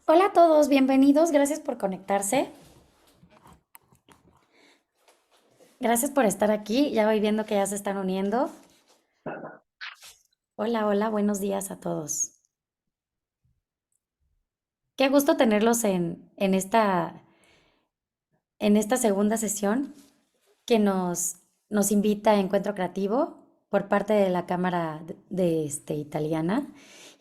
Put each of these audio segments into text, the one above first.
Hola a todos, bienvenidos, gracias por conectarse, gracias por estar aquí, ya voy viendo que ya se están uniendo. Hola, hola, buenos días a todos. Qué gusto tenerlos en esta segunda sesión que nos invita a Encuentro Creativo por parte de la Cámara Italiana.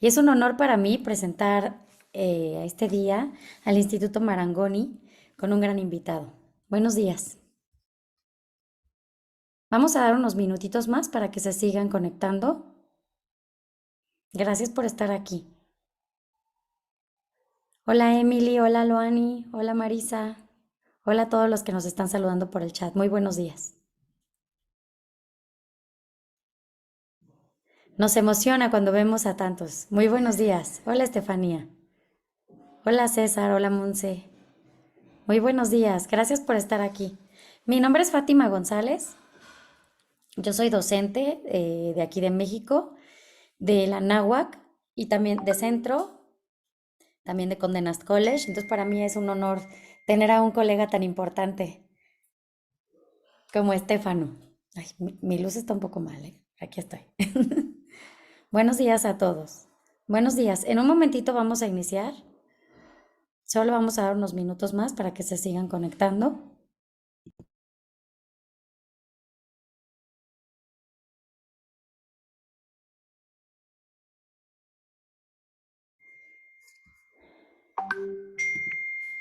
Y es un honor para mí presentar a este día al Instituto Marangoni con un gran invitado. Buenos días. Vamos a dar unos minutitos más para que se sigan conectando. Gracias por estar aquí. Hola Emily, hola Loani, hola Marisa, hola a todos los que nos están saludando por el chat. Muy buenos días. Nos emociona cuando vemos a tantos. Muy buenos días. Hola Estefanía. Hola César, hola Monse. Muy buenos días. Gracias por estar aquí. Mi nombre es Fátima González. Yo soy docente de aquí de México, de la Náhuac y también de Centro, también de Condé Nast College. Entonces para mí es un honor tener a un colega tan importante como Estefano. Ay, mi luz está un poco mal, ¿eh? Aquí estoy. Buenos días a todos. Buenos días. En un momentito vamos a iniciar. Solo vamos a dar unos minutos más para que se sigan conectando.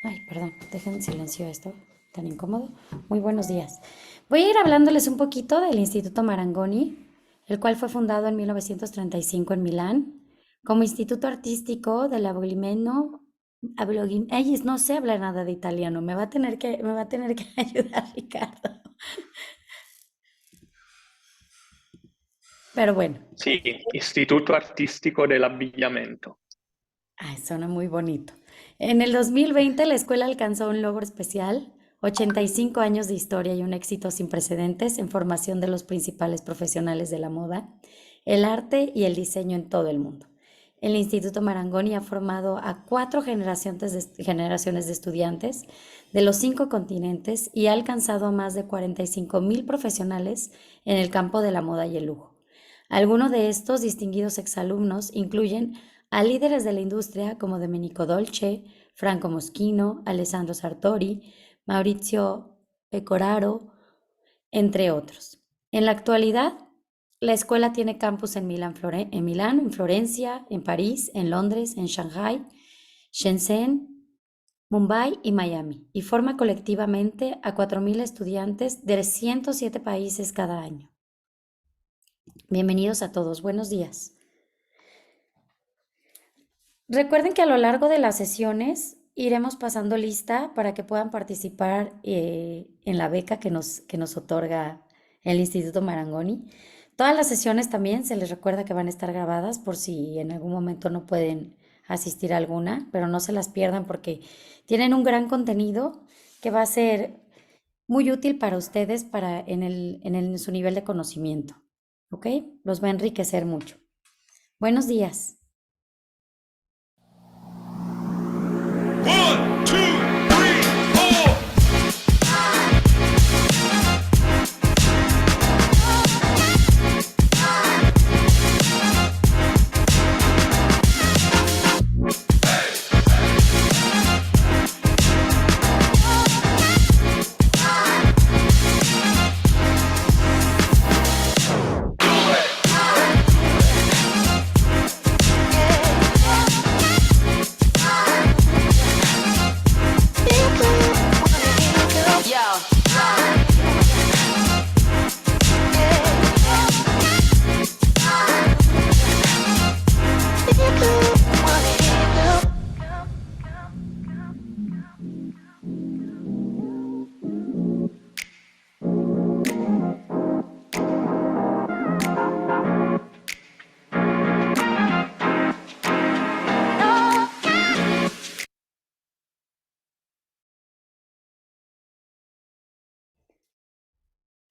Ay, perdón, dejen en silencio esto, tan incómodo. Muy buenos días. Voy a ir hablándoles un poquito del Instituto Marangoni, el cual fue fundado en 1935 en Milán, como Instituto Artístico del Ay, no sé hablar nada de italiano, me va a tener que ayudar Ricardo. Pero bueno, Sì, Istituto Artistico dell'Abbigliamento. ay, suena muy bonito. En el 2020 la escuela alcanzó un logro especial, 85 años de historia y un éxito sin precedentes en formación de los principales profesionales de la moda, el arte y el diseño en todo el mundo. El Instituto Marangoni ha formado a 4 generaciones de estudiantes de los 5 continentes y ha alcanzado a más de 45,000 profesionales en el campo de la moda y el lujo. Algunos de estos distinguidos exalumnos incluyen a líderes de la industria como Domenico Dolce, Franco Moschino, Alessandro Sartori, Maurizio Pecoraro, entre otros. En la actualidad, la escuela tiene campus en Milán, en Florencia, en París, en Londres, en Shanghai, Shenzhen, Mumbai y Miami, y forma colectivamente a 4,000 estudiantes de 107 países cada año. Bienvenidos a todos, buenos días. Recuerden que a lo largo de las sesiones iremos pasando lista para que puedan participar en la beca que nos otorga el Instituto Marangoni. Todas las sesiones también se les recuerda que van a estar grabadas por si en algún momento no pueden asistir a alguna, pero no se las pierdan porque tienen un gran contenido que va a ser muy útil para ustedes en su nivel de conocimiento. ¿Ok? Los va a enriquecer mucho. Buenos días. One, two, three, four.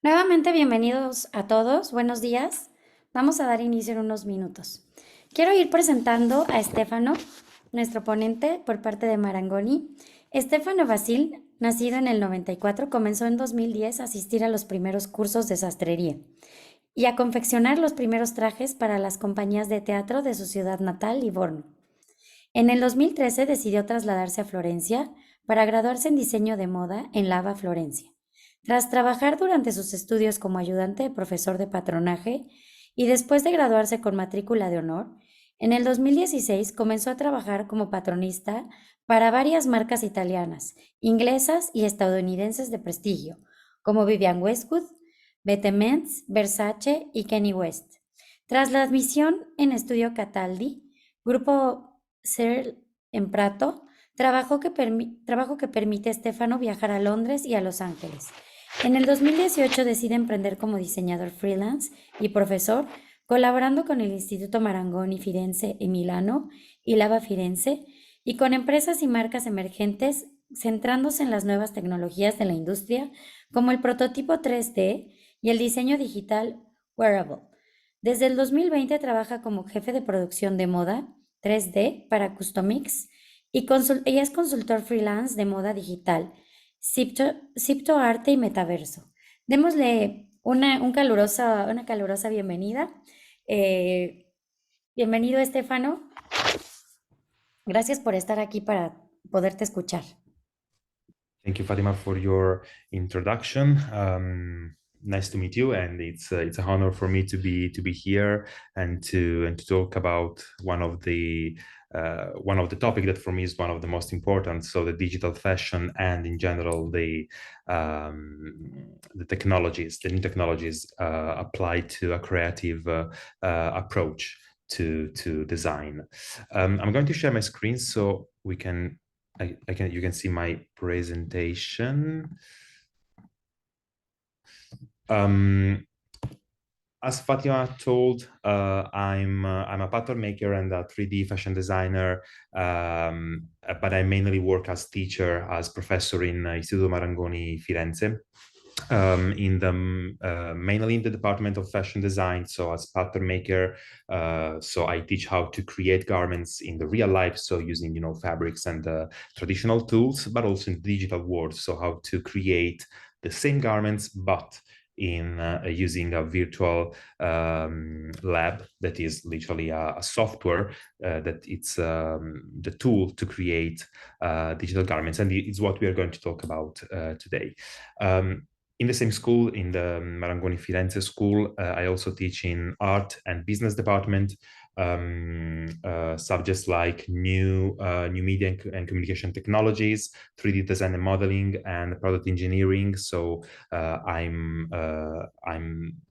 Nuevamente, bienvenidos a todos. Buenos días. Vamos a dar inicio en unos minutos. Quiero ir presentando a Stefano. nuestro ponente por parte de Marangoni. Stefano Vasile, nacido en el 94, comenzó en 2010 a asistir a los primeros cursos de sastrería y a confeccionar los primeros trajes para las compañías de teatro de su ciudad natal, Livorno. En el 2013 decidió trasladarse a Florencia para graduarse en diseño de moda en Lava, Florencia. Tras trabajar durante sus estudios como ayudante de profesor de patronaje y después de graduarse con matrícula de honor, en el 2016 comenzó a trabajar como patronista para varias marcas italianas, inglesas y estadounidenses de prestigio, como Vivienne Westwood, Benz, Versace y Kanye West. Tras la admisión en Estudio Cataldi, Grupo Ser en Prato, trabajo que permite a Stefano viajar a Londres y a Los Ángeles. En el 2018 decide emprender como diseñador freelance y profesor, colaborando con el Instituto Marangoni Firenze en Milano y Lava Firenze, y con empresas y marcas emergentes, centrándose en las nuevas tecnologías de la industria, como el prototipo 3D y el diseño digital wearable. Desde el 2020 trabaja como jefe de producción de moda 3D para Customix y es consultor freelance de moda digital, Cipto Arte y Metaverso. Démosle una calurosa bienvenida. Bienvenido, Estefano. Gracias por estar aquí para poderte escuchar. Thank you, Fatima, for your introduction. Nice to meet you, and it's an honor for me to be here and to talk about one of the topic that for me is one of the most important. So the digital fashion and in general the technologies, the new technologies applied to a creative approach to design. I'm going to share my screen so we can. You can see my presentation. As Fatima told, I'm a pattern maker and a 3D fashion designer, but I mainly work as teacher, as professor in Istituto Marangoni Firenze. Mainly in the department of fashion design, so as pattern maker, so I teach how to create garments in the real life, so using fabrics and traditional tools, but also in the digital world, so how to create the same garments but in using a virtual lab that is literally a software that it's the tool to create digital garments, and it's what we are going to talk about today. In the same school, in the Marangoni Firenze school, I also teach in art and business department, subjects like new media and communication technologies, 3D design and modeling, and product engineering. So I'm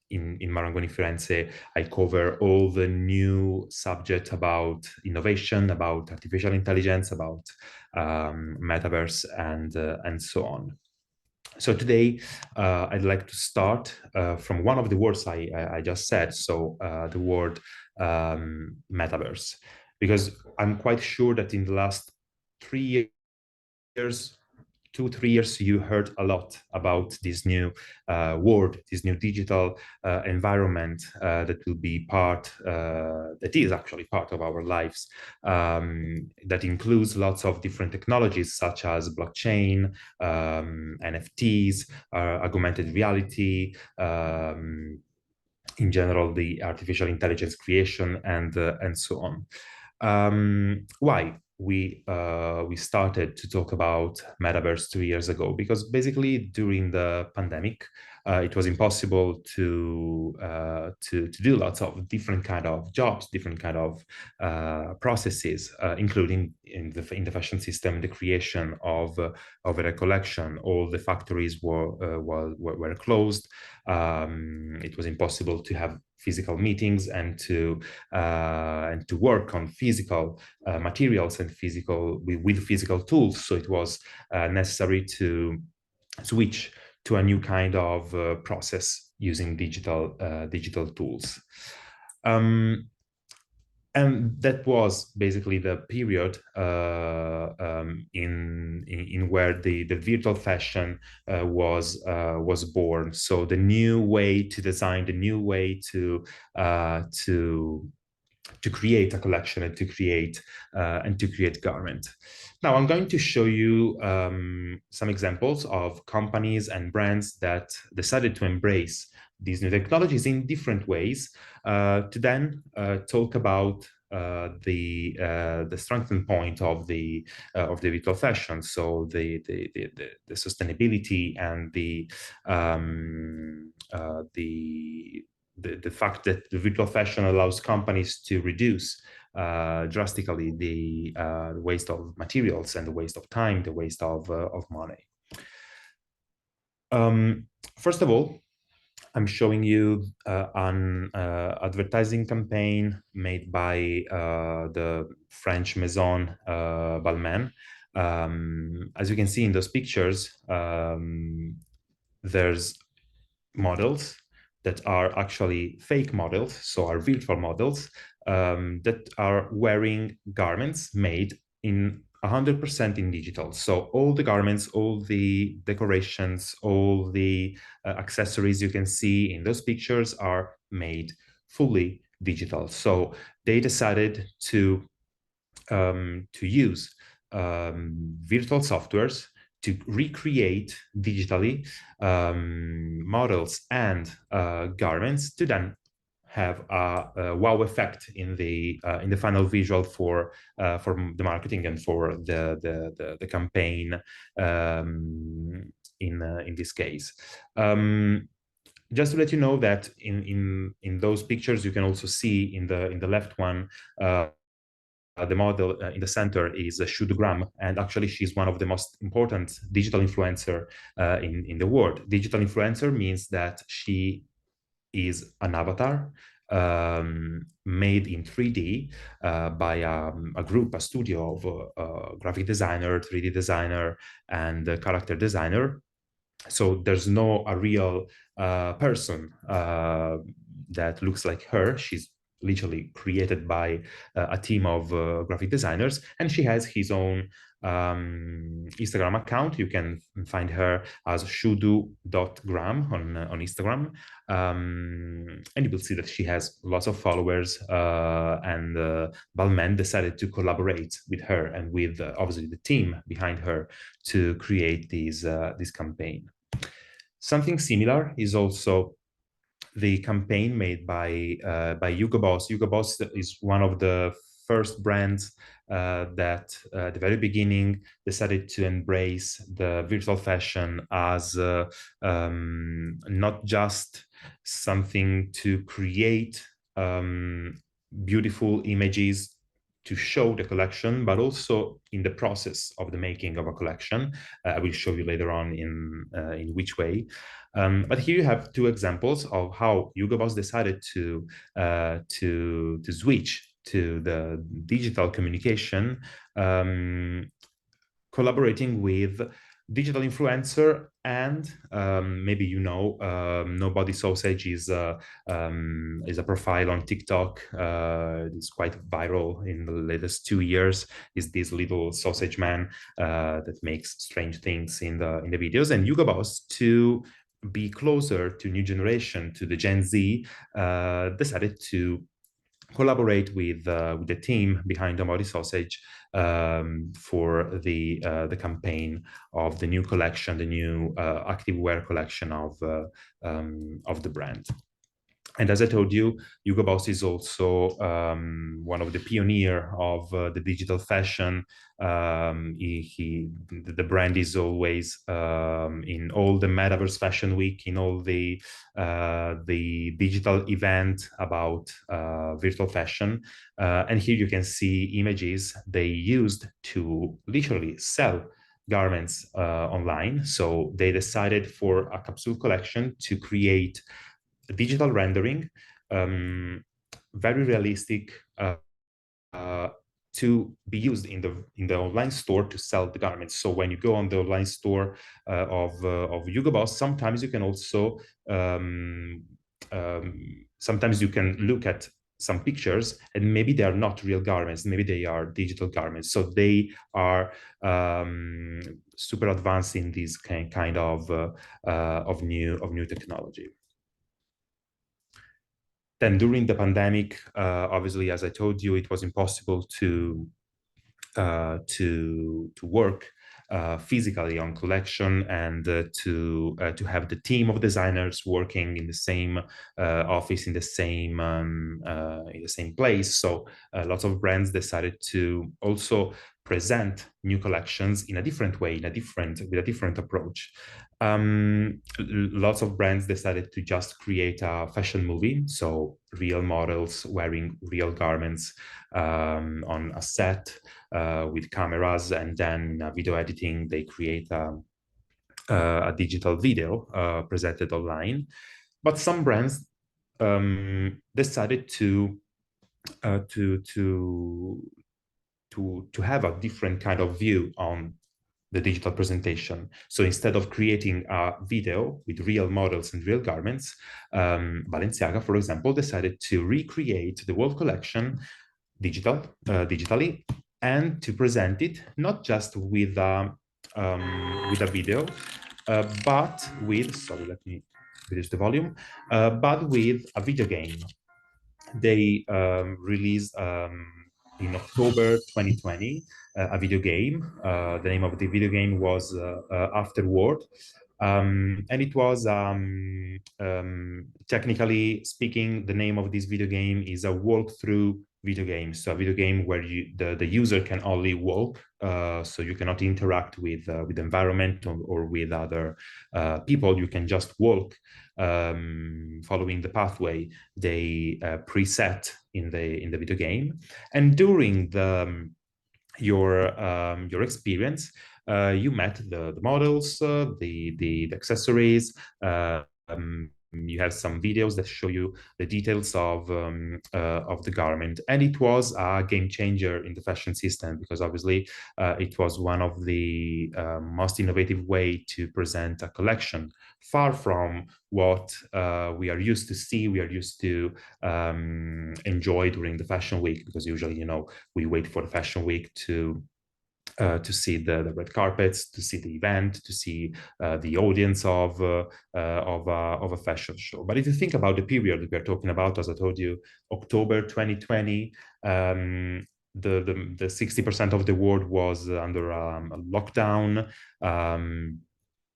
in Marangoni Firenze, I cover all the new subject about innovation, about artificial intelligence, about metaverse, and so on. So today, I'd like to start from one of the words I just said, so the word metaverse, because I'm quite sure that in the last 3 years, 2-3 years, you heard a lot about this new world, this new digital environment that will be that is actually part of our lives, that includes lots of different technologies such as blockchain, NFTs, augmented reality, in general, the artificial intelligence creation, and so on. Why we started to talk about metaverse 2 years ago? Because basically during the pandemic, it was impossible to do lots of different kind of jobs, different kind of processes, including in the fashion system, the creation of a collection. All the factories were closed. It was impossible to have physical meetings and to work on physical materials and with physical tools. So it was necessary to switch to a new kind of process using digital tools. And that was basically the period in where the virtual fashion was born. So the new way to design, the new way to create a collection and to create garment. Now I'm going to show you some examples of companies and brands that decided to embrace these new technologies in different ways, to then talk about the strengthening point of the virtual fashion, so the sustainability and the fact that the virtual fashion allows companies to reduce drastically the waste of materials and the waste of time, the waste of money. First of all, I'm showing you an advertising campaign made by the French maison Balmain. As you can see in those pictures, there's models that are actually fake models, so are virtual models, that are wearing garments made in 100% in digital. So all the garments, all the decorations, all the accessories you can see in those pictures are made fully digital. So they decided to use virtual softwares to recreate digitally models and garments to then have a wow effect in the final visual for the marketing and for the campaign in this case. Just to let you know that in those pictures you can also see in the left one. The model in the center is Shudu Graham, and actually she's one of the most important digital influencer in the world. Digital influencer means that she is an avatar made in 3D by a group, a studio of graphic designer, 3D designer, and character designer. So there's no a real person that looks like her. She's literally created by a team of graphic designers, and she has his own Instagram account. You can find her as shudu.gram on Instagram, and you will see that she has lots of followers, and Balmain decided to collaborate with her and with obviously the team behind her to create this campaign. Something similar is also the campaign made by Hugo Boss. Hugo Boss is one of the first brands that at the very beginning decided to embrace the virtual fashion as not just something to create beautiful images to show the collection, but also in the process of the making of a collection. I will show you later on in which way. But here you have two examples of how Hugo Boss decided to switch to the digital communication, collaborating with digital influencer, and maybe you know, Nobody Sausage is a profile on TikTok. It's quite viral in the latest 2 years. Is this little sausage man that makes strange things in the videos. And Hugo Boss, to be closer to new generation, to the Gen Z, decided to collaborate with the team behind Nobody Sausage for the campaign of the new collection, the new activewear collection of the brand. And as I told you, Hugo Boss is also one of the pioneer of the digital fashion. The brand is always in all the Metaverse Fashion Week, in all the digital event about virtual fashion. And here you can see images they used to literally sell garments online. So they decided for a capsule collection to create digital rendering, very realistic, to be used in the online store to sell the garments. So when you go on the online store of Hugo Boss, sometimes you can also sometimes you can look at some pictures and maybe they are not real garments, maybe they are digital garments. So they are super advanced in this kind of new technology. Then during the pandemic, obviously, as I told you, it was impossible to work physically on collection and to have the team of designers working in the same office in the same place. So lots of brands decided to also present new collections in a different way, with a different approach. Lots of brands decided to just create a fashion movie, so real models wearing real garments on a set with cameras, and then video editing. They create a digital video presented online. But some brands decided to have a different kind of view on the digital presentation. So instead of creating a video with real models and real garments, Balenciaga, for example, decided to recreate the whole collection digitally, and to present it not just with a video, but with, sorry, let me reduce the volume, but with a video game. They released in October 2020 a video game. The name of the video game was Afterward. And it was, technically speaking, the name of this video game is a walkthrough video game. So a video game where the user can only walk, so you cannot interact with the environment or with other people. You can just walk, following the pathway they preset in the video game. And during your experience, you met the models, the accessories. You have some videos that show you the details of the garment, and it was a game changer in the fashion system, because obviously it was one of the most innovative way to present a collection, far from what we are used to see, we are used to enjoy during the fashion week, because usually, you know, we wait for the fashion week to see the red carpets, to see the event, to see the audience of a fashion show. But if you think about the period we are talking about, as I told you, October 2020, the 60% of the world was under a lockdown.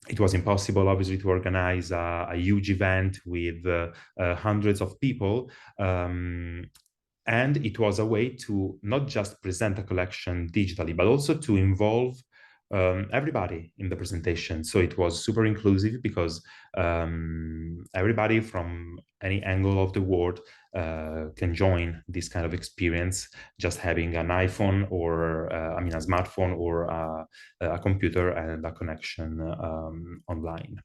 It was impossible, obviously, to organize a huge event with hundreds of people. And it was a way to not just present a collection digitally, but also to involve everybody in the presentation. So it was super inclusive, because everybody from any angle of the world can join this kind of experience, just having an iPhone or, a smartphone or a computer and a connection online.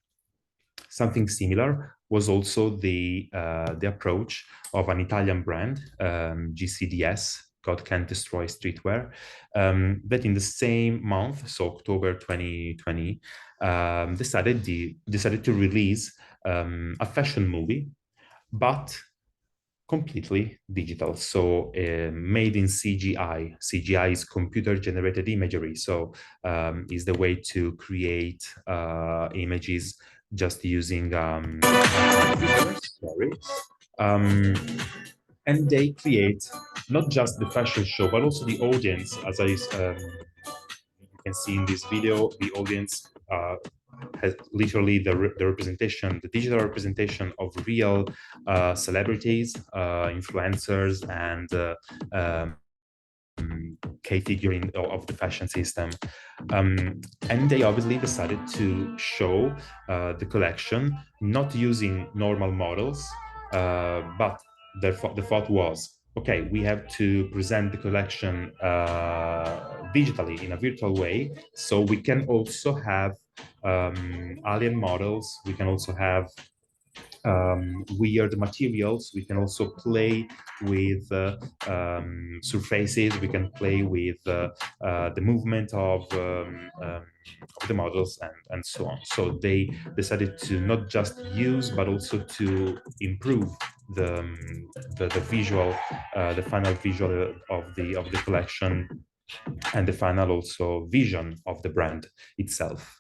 Something similar was also the approach of an Italian brand, GCDS, God Can't Destroy Streetwear, that in the same month, so October 2020, decided to release a fashion movie, but completely digital, so made in CGI. CGI is computer-generated imagery, so is the way to create images just using computers, and they create not just the fashion show, but also the audience. As you can see in this video, the audience has literally the representation, the digital representation of real celebrities, influencers, and key figure of the fashion system. And they obviously decided to show the collection not using normal models, but the thought was, okay, we have to present the collection digitally in a virtual way, so we can also have alien models, we can also have weird materials, we can also play with surfaces, we can play with the movement of the models, and so on. So they decided to not just use, but also to improve the visual, the final visual of the collection, and the final also vision of the brand itself.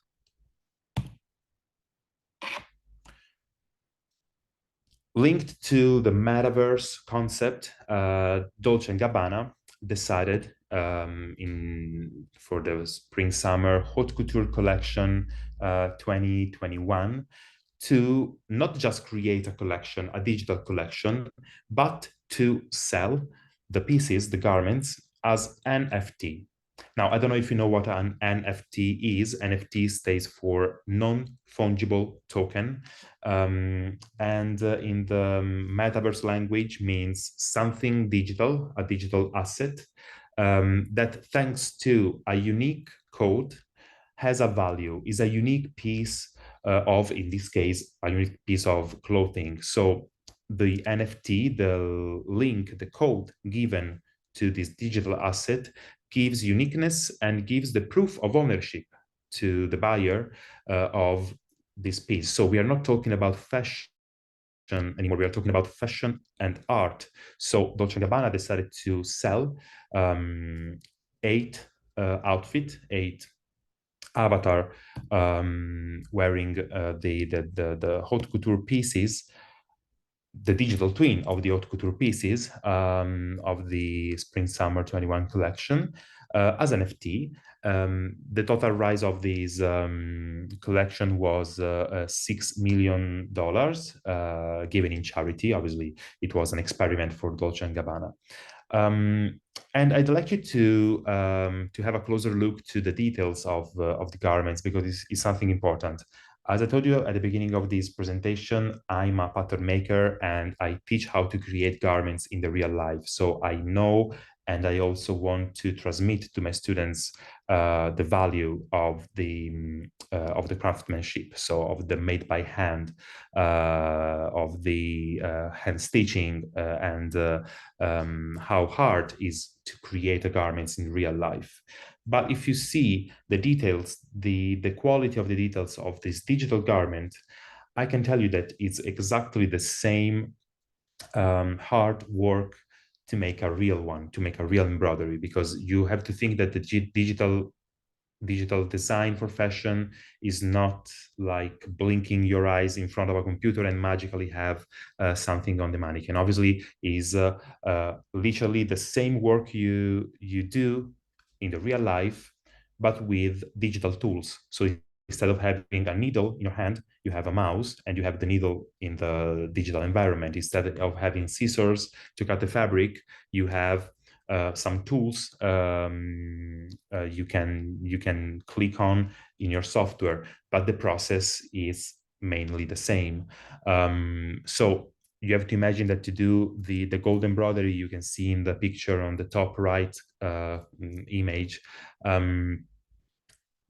Linked to the metaverse concept, Dolce & Gabbana decided for the spring-summer haute couture collection 2021 to not just create a collection, a digital collection, but to sell the pieces, the garments, as NFT. Now, I don't know if you know what an NFT is. NFT stands for non-fungible token. And in the metaverse language means something digital, a digital asset, that thanks to a unique code has a value, is a unique piece of, in this case, a unique piece of clothing. So the NFT, the link, the code given to this digital asset gives uniqueness and gives the proof of ownership to the buyer of this piece. So we are not talking about fashion anymore. We are talking about fashion and art. So Dolce & Gabbana decided to sell 8 outfits, 8 avatar wearing the haute couture pieces, the digital twin of the haute couture pieces of the Spring Summer 21 collection as an NFT. The total rise of this collection was $6 million given in charity. Obviously, it was an experiment for Dolce & Gabbana. And I'd like you to have a closer look to the details of the garments, because it's something important. As I told you at the beginning of this presentation, I'm a pattern maker and I teach how to create garments in the real life. So I know, and I also want to transmit to my students the value of the craftsmanship, so of the made by hand, of the hand stitching, and how hard is to create the garments in real life. But if you see the details, the quality of the details of this digital garment, I can tell you that it's exactly the same hard work to make a real one, to make a real embroidery, because you have to think that the digital design for fashion is not like blinking your eyes in front of a computer and magically have something on the mannequin. Obviously, is literally the same work you do in the real life, but with digital tools. So instead of having a needle in your hand, you have a mouse and you have the needle in the digital environment. Instead of having scissors to cut the fabric, you have some tools you can click on in your software, but the process is mainly the same. So you have to imagine that to do the gold embroidery you can see in the picture on the top right image,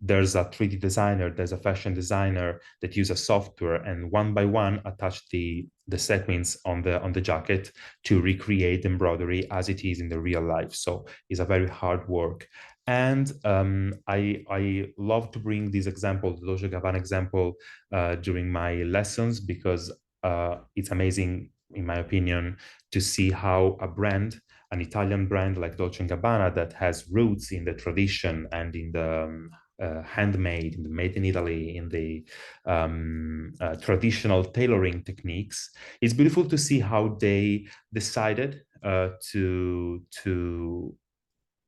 there's a 3D designer, there's a fashion designer that uses software and one by one attach the sequins on the jacket to recreate embroidery as it is in the real life. So it's a very hard work. And I love to bring this example, the Dolce & Gabbana example, during my lessons, because it's amazing, in my opinion, to see how a brand, an Italian brand like Dolce & Gabbana that has roots in the tradition and in the handmade, made in Italy, in the traditional tailoring techniques. It's beautiful to see how they decided to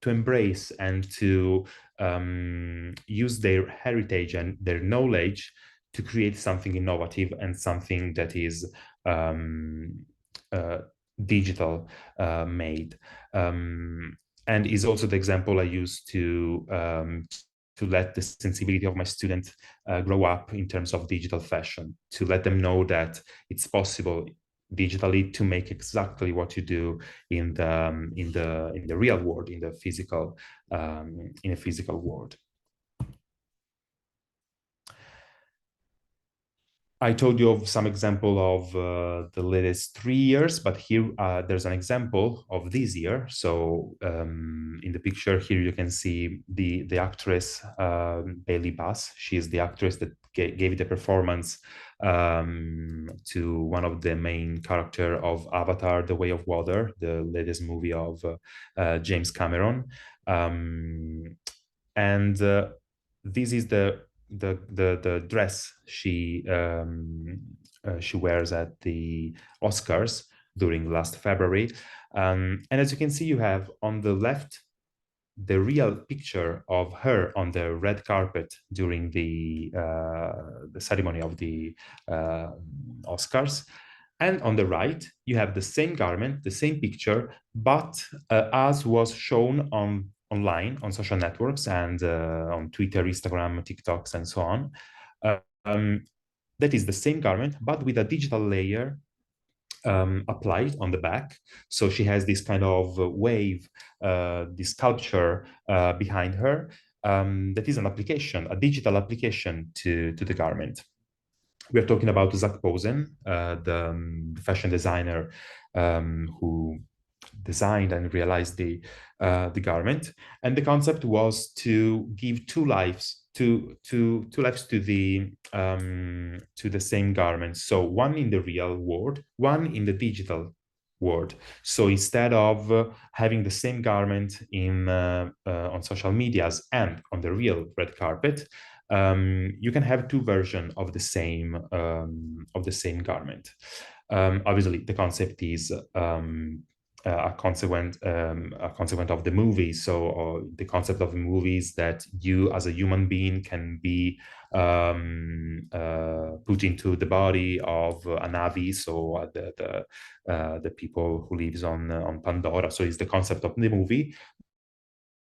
embrace and to use their heritage and their knowledge to create something innovative and something that is digital made. And is also the example I use to let the sensibility of my students grow up in terms of digital fashion, to let them know that it's possible digitally to make exactly what you do in the real world, in a physical world. I told you of some example of the latest 3 years, but here there's an example of this year. So in the picture here, you can see the actress Bailey Bass. She is the actress that gave the performance to one of the main character of Avatar: The Way of Water, the latest movie of James Cameron. And this is the the dress she wears at the Oscars during last February. And as you can see, you have on the left the real picture of her on the red carpet during the ceremony of the Oscars. And on the right, you have the same garment, the same picture, but as was shown online on social networks and on Twitter, Instagram, TikToks, and so on. That is the same garment, but with a digital layer applied on the back. So she has this kind of wave, this sculpture behind her. That is an application, a digital application to the garment. We're talking about Zac Posen, the fashion designer who designed and realized the garment. And the concept was to give two lives to the same garment. So one in the real world, one in the digital world. So instead of having the same garment on social medias and on the real red carpet, you can have two versions of the same garment. Obviously, the concept is a consequence of the movie. So the concept of the movie is that you, as a human being, can be put into the body of a Navi, so the people who lives on Pandora. So it's the concept of the movie.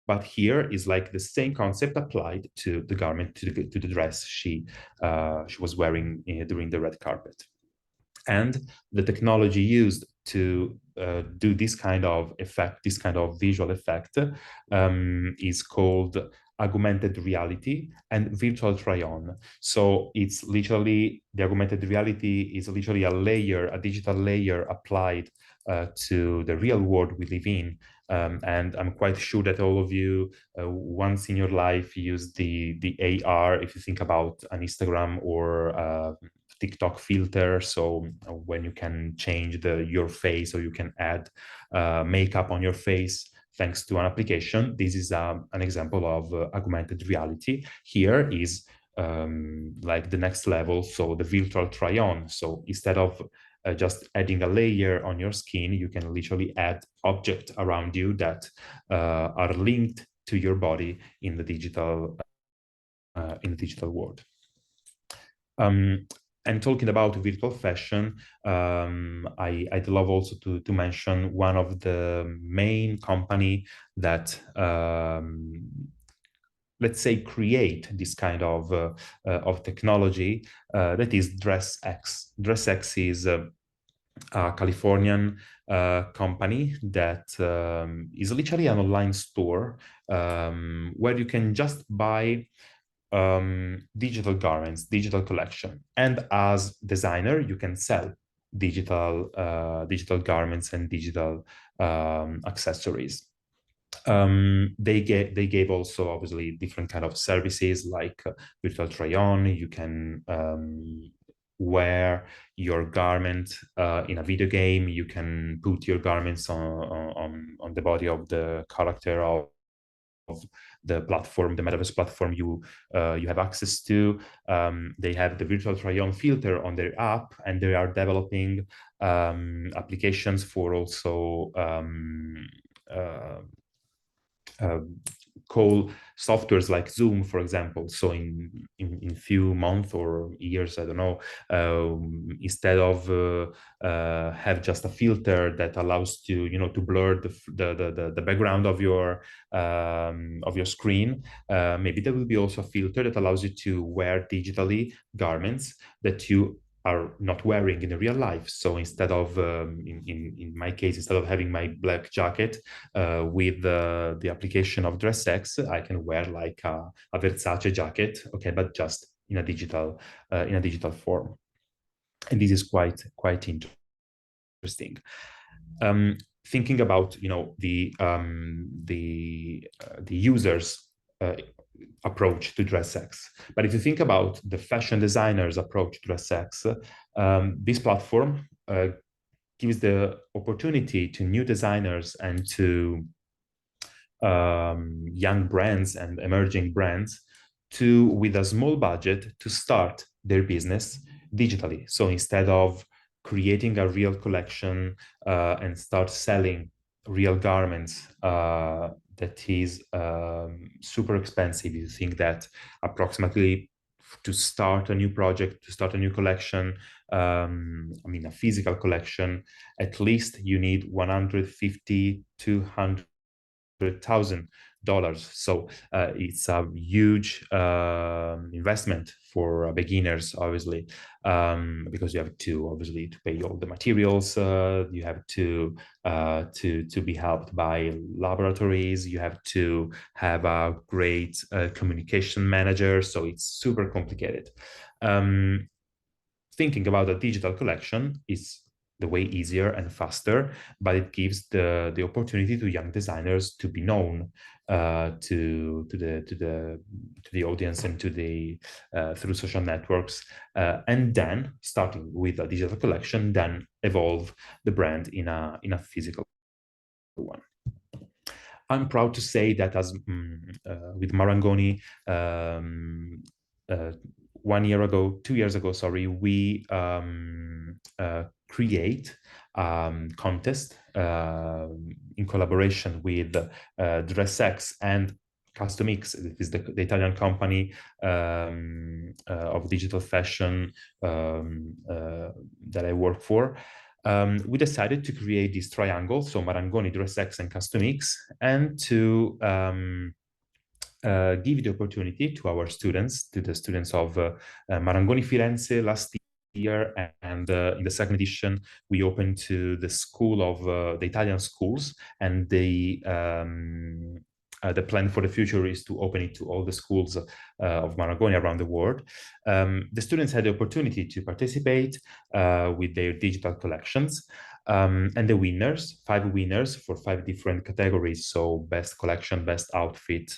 But here is like the same concept applied to the garment, to the dress she was wearing during the red carpet. And the technology used to do this kind of effect, this kind of visual effect, is called augmented reality and virtual try-on. So it's literally, the augmented reality is literally a layer, a digital layer applied to the real world we live in. And I'm quite sure that all of you once in your life use the AR, if you think about an Instagram or TikTok filter. So when you can change your face, or you can add makeup on your face thanks to an application. This is an example of augmented reality. Here is like the next level, so the virtual try-on. So instead of just adding a layer on your skin, you can literally add objects around you that are linked to your body in the digital world. And talking about virtual fashion, I'd love also to mention one of the main company that let's say create this kind of technology, that is DressX. DressX is a Californian company that is literally an online store where you can just buy digital garments, digital collection, and as designer you can sell digital garments and digital accessories. They gave also obviously different kind of services like virtual try-on. You can wear your garment in a video game. You can put your garments on the body of the character of the platform, the metaverse platform you have access to. They have the virtual try-on filter on their app, and they are developing applications for also call softwares like Zoom, for example. So in few months or years, I don't know, instead of have just a filter that allows to to blur the background of your screen, maybe there will be also a filter that allows you to wear digitally garments that you are not wearing in real life. So instead of, in my case, instead of having my black jacket with the application of DressX, I can wear like a Versace jacket, okay, but just in a digital form. And this is quite interesting. Thinking about the users approach to DressX. But if you think about the fashion designers approach to DressX, this platform gives the opportunity to new designers and to young brands and emerging brands with a small budget, to start their business digitally. So instead of creating a real collection and start selling real garments that is super expensive. You think that approximately to start a new project, to start a new collection, I mean a physical collection, at least you need 150, $200,000. So it's a huge investment for beginners, obviously, because you have to obviously to pay all the materials. You have to be helped by laboratories. You have to have a great communication manager. So it's super complicated. Thinking about a digital collection is the way easier and faster, but it gives the opportunity to young designers to be known to the audience and to the through social networks, and then starting with a digital collection, then evolve the brand in a physical one. I'm proud to say that as with Marangoni, 2 years ago, sorry, we create contest in collaboration with DressX and Custom X. This is the Italian company of digital fashion that I work for. We decided to create this triangle, so Marangoni, DressX, and Custom X, and to give the opportunity to our students, to the students of Marangoni Firenze last year, and in the second edition, we opened to the school of the Italian schools, and the plan for the future is to open it to all the schools of Marangoni around the world. The students had the opportunity to participate with their digital collections. And the winners, 5 winners for 5 different categories. So best collection, best outfit,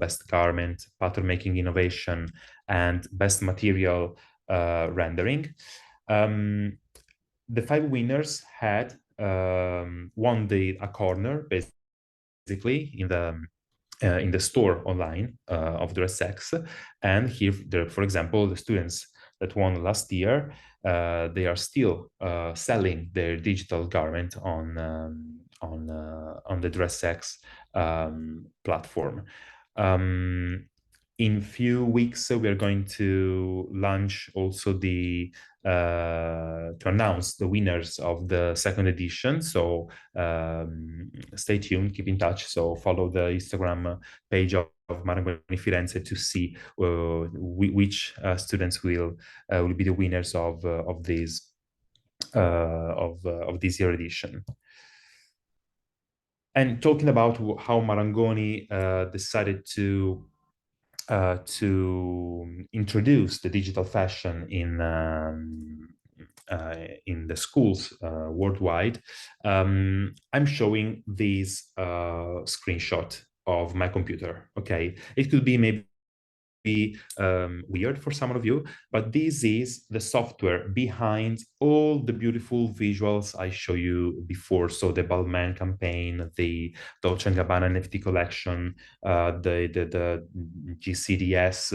best garment, pattern making innovation, and best material rendering. The 5 winners had won a corner, basically, in the store online of DressX. And here, for example, the students that won last year, they are still selling their digital garment on the DressX platform. In few weeks, we are going to launch also to announce the winners of the second edition. So stay tuned, keep in touch. So follow the Instagram page of Marangoni Firenze to see which students will be the winners of this this year edition. And talking about how Marangoni decided to introduce the digital fashion in the schools worldwide, I'm showing this screenshot of my computer. Okay, it could be maybe weird for some of you, but this is the software behind all the beautiful visuals I show you before. So the Balmain campaign, the Dolce & Gabbana NFT collection, the GCDS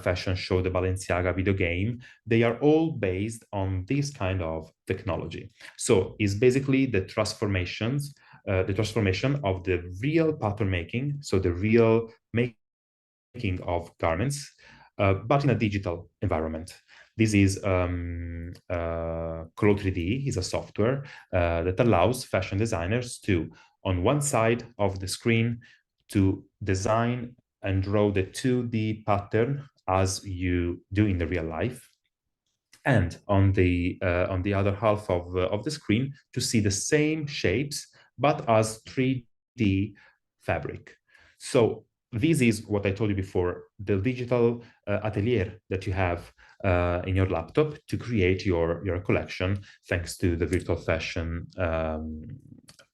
fashion show, the Balenciaga video game, they are all based on this kind of technology. So it's basically the transformation of the real pattern making, so the real making of garments, but in a digital environment. This is Clo 3D, is a software that allows fashion designers to, on one side of the screen, to design and draw the 2D pattern as you do in the real life, and on the other half of the screen to see the same shapes but as 3D fabric. So this is what I told you before, the digital atelier that you have in your laptop to create your collection thanks to the virtual fashion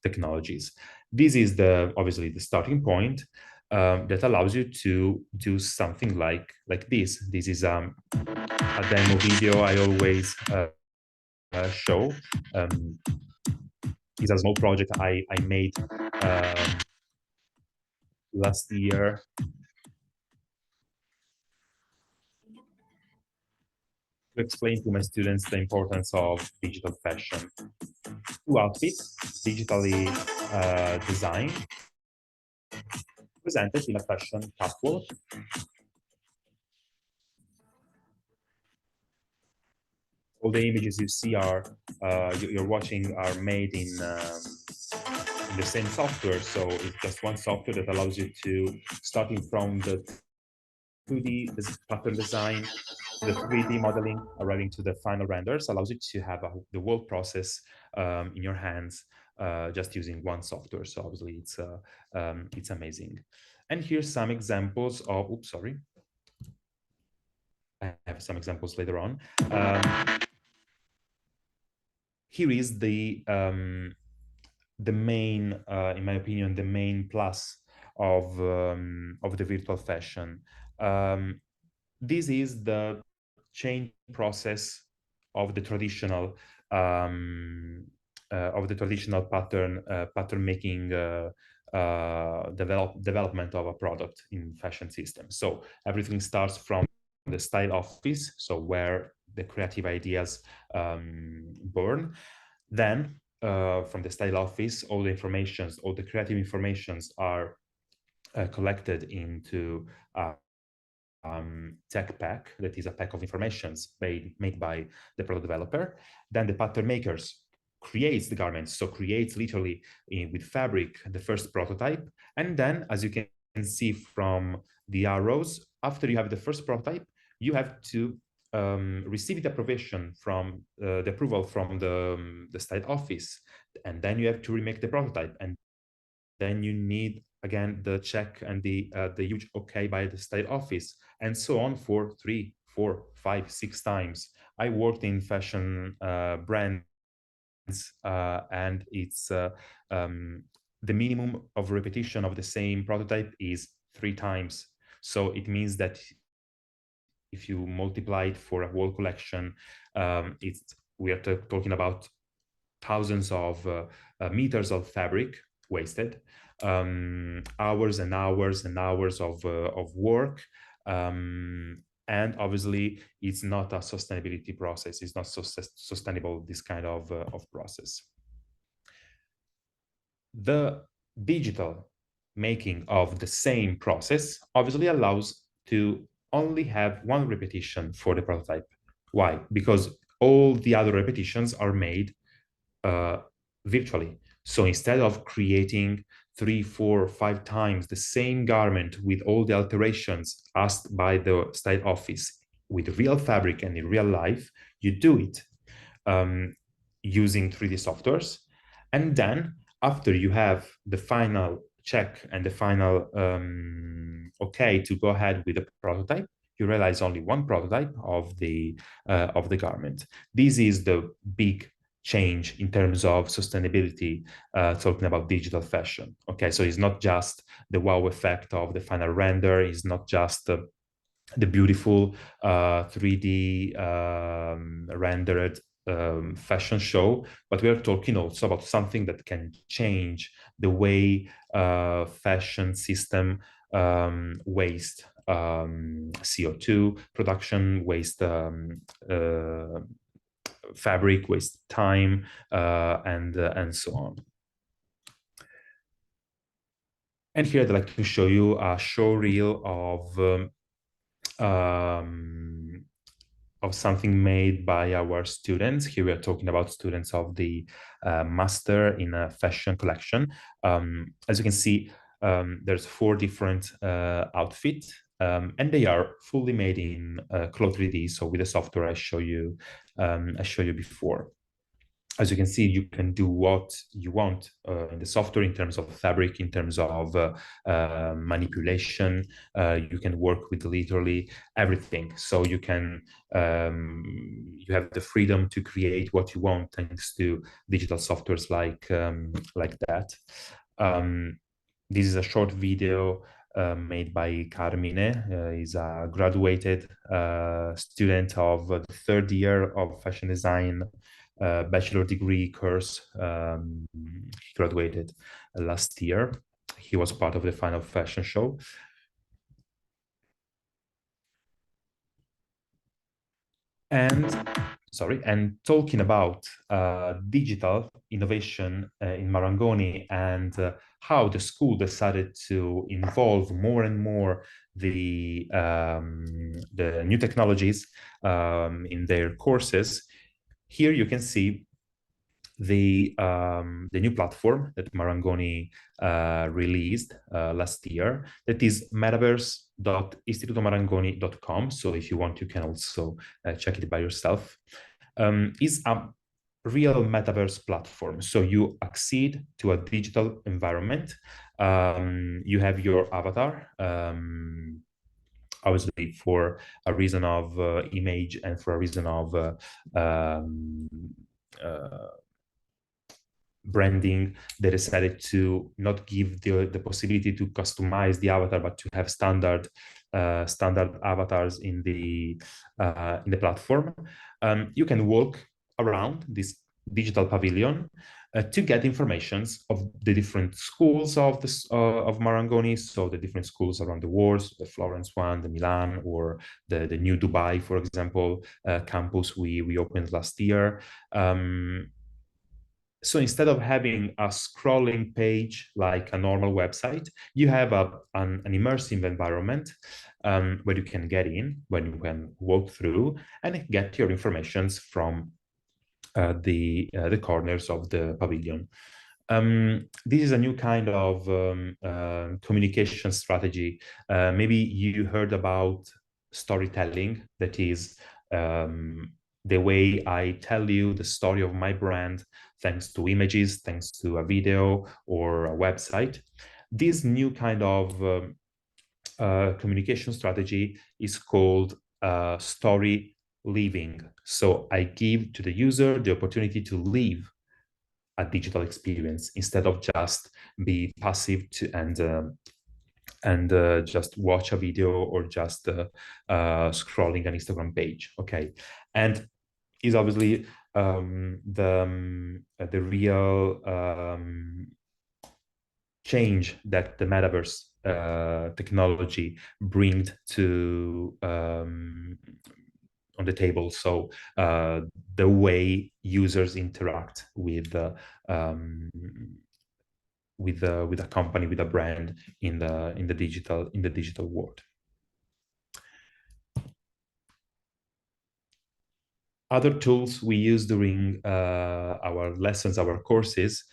technologies. This is obviously the starting point that allows you to do something like this. This is a demo video I always show. It's a small project I made last year to explain to my students the importance of digital fashion. Two outfits, digitally designed, presented in a fashion catwalk. All the images you see are you're watching are made in the same software. So it's just one software that allows you to, starting from the 2D pattern design, the 3D modeling, arriving to the final renders, allows you to have the whole process in your hands just using one software. So obviously it's amazing. And here's some examples of, oops, sorry. I have some examples later on. Here is the main, in my opinion, the main plus of the virtual fashion. This is the change process of the traditional pattern making development of a product in fashion systems. So everything starts from the style office, so where the creative ideas born. Then from the style office, all the informations, all the creative informations are collected into tech pack, that is a pack of informations made by the product developer. Then the pattern makers creates the garments, so creates literally with fabric the first prototype. And then, as you can see from the arrows, after you have the first prototype, you have to receive the approval from the style office, and then you have to remake the prototype, and then you need again the check and the huge okay by the style office, and so on for 3, 4, 5, 6 times. I worked in fashion brands, and it's the minimum of repetition of the same prototype is 3 times. So it means that if you multiply it for a whole collection, we are talking about thousands of meters of fabric wasted, hours and hours and hours of work, and obviously it's not a sustainability process. It's not so sustainable, this kind of process. The digital making of the same process obviously allows to only have one repetition for the prototype. Why? Because all the other repetitions are made virtually. So instead of creating 3, 4, 5 times the same garment with all the alterations asked by the style office with real fabric and in real life, you do it using 3D softwares. And then after you have the final check and the final okay to go ahead with the prototype, you realize only one prototype of the garment. This is the big change in terms of sustainability, talking about digital fashion. Okay, so it's not just the wow effect of the final render, it's not just the beautiful 3D rendered fashion show, but we are talking also about something that can change the way fashion system waste CO2 production, waste fabric, waste time, and so on. And here I'd like to show you a show reel of something made by our students. Here we are talking about students of the master in a fashion collection. As you can see, there's 4 different outfits, and they are fully made in Cloud 3D. So with the software I show you before. As you can see, you can do what you want in the software in terms of fabric, in terms of manipulation. You can work with literally everything. So you can you have the freedom to create what you want thanks to digital softwares like that. This is a short video made by Carmine. He's a graduated student of the 3rd year of fashion design bachelor degree course. He graduated last year. He was part of the final fashion show. And talking about digital innovation in Marangoni and how the school decided to involve more and more the new technologies in their courses. Here you can see the new platform that Marangoni released last year, that is metaverse.istitutomarangoni.com. So if you want, you can also check it by yourself. Is a real metaverse platform. So you accede to a digital environment. You have your avatar, obviously for a reason of image and for a reason of branding. They decided to not give the possibility to customize the avatar, but to have standard avatars in the platform. You can walk around this digital pavilion to get informations of the different schools of Marangoni, so the different schools around the world, the Florence one, the Milan, or the new Dubai, for example, campus we opened last year. So instead of having a scrolling page like a normal website, you have an immersive environment where you can get in, when you can walk through and get your informations from the corners of the pavilion. This is a new kind of communication strategy. Maybe you heard about storytelling, that is the way I tell you the story of my brand, thanks to images, thanks to a video or a website. This new kind of communication strategy is called story living. So I give to the user the opportunity to live a digital experience instead of just be passive and just watch a video or just scrolling an Instagram page. Okay, and is obviously the real change that the metaverse technology brings to on the table. So the way users interact with a company, with a brand in the digital world. Other tools we use during our lessons, our courses,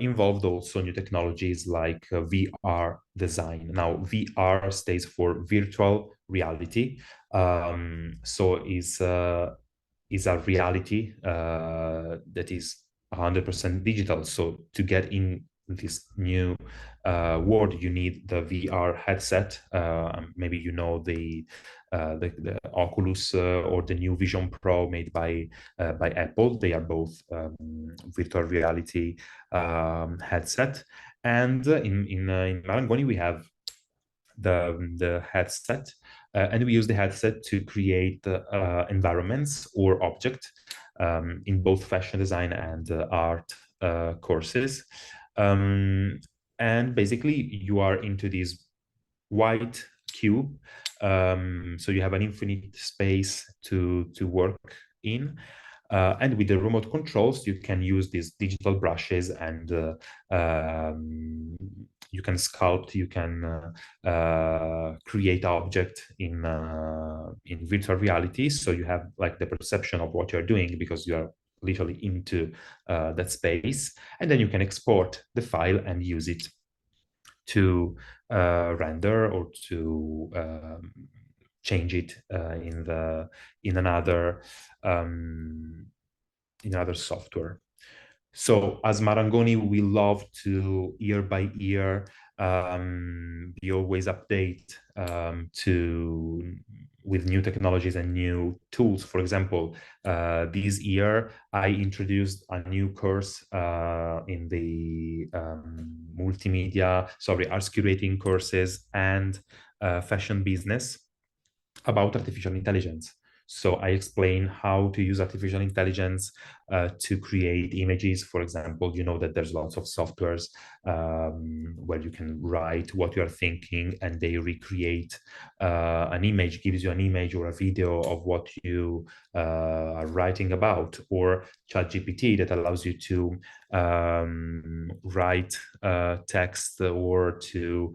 involved also new technologies like VR design. Now, VR stands for virtual reality. So is a reality that is 100% digital. So to get in this new world, you need the VR headset. Maybe you know the Oculus or the new Vision Pro made by Apple. They are both virtual reality headset. And in Marangoni, we have the headset, and we use the headset to create environments or objects in both fashion design and art courses. And basically, you are into this white cube, so you have an infinite space to work in. And with the remote controls, you can use these digital brushes and you can sculpt, you can create object in virtual reality. So you have like the perception of what you're doing because you are literally into that space. And then you can export the file and use it to render or to change it in another software. So as Marangoni, we love to year by year be always update with new technologies and new tools. For example, this year I introduced a new course in the arts curating courses and fashion business about artificial intelligence. So I explain how to use artificial intelligence to create images. For example, you know that there's lots of softwares where you can write what you are thinking and they recreate an image, gives you an image or a video of what you are writing about, or ChatGPT that allows you to write text or to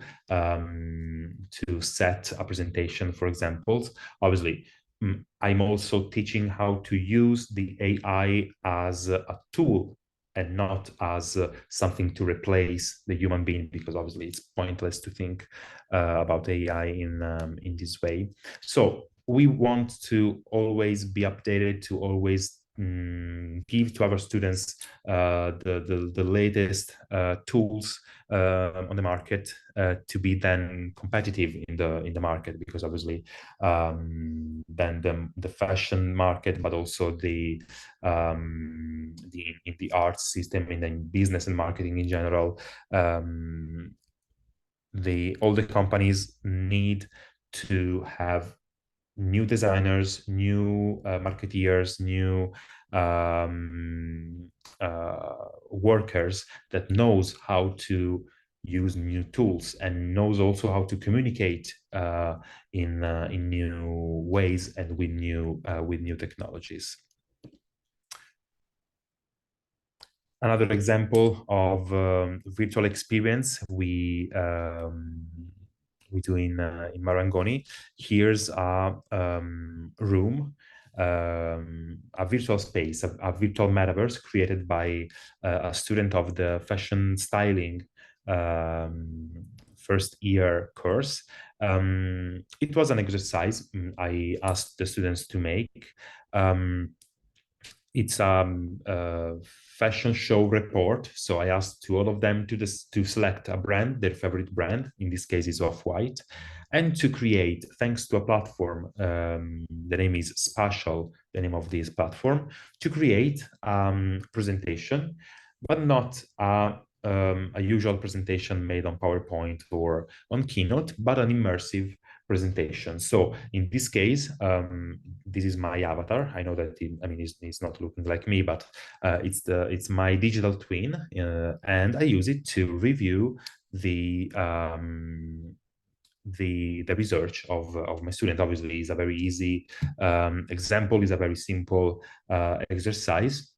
set a presentation, for example. Obviously, I'm also teaching how to use the AI as a tool and not as something to replace the human being, because obviously it's pointless to think about AI in this way. So we want to always be updated, to always give to our students the latest tools on the market to be then competitive in the market, because obviously then the fashion market, but also in the arts system and in business and marketing in general, all the companies need to have new designers, new marketeers, new workers that knows how to use new tools and knows also how to communicate in new ways and with new technologies. Another example of virtual experience we do in Marangoni. Here's a room, a virtual space, a virtual metaverse created by a student of the fashion styling first year course. It was an exercise I asked the students to make. It's a fashion show report. So I asked to all of them to select a brand, their favorite brand, in this case is Off-White, and to create, thanks to a platform, the name is Spatial, the name of this platform, to create presentation, but not a usual presentation made on PowerPoint or on Keynote, but an immersive presentation. So in this case, this is my avatar. I know that it's not looking like me, but it's my digital twin, and I use it to review the research of my student. Obviously, is a very easy example, is a very simple exercise.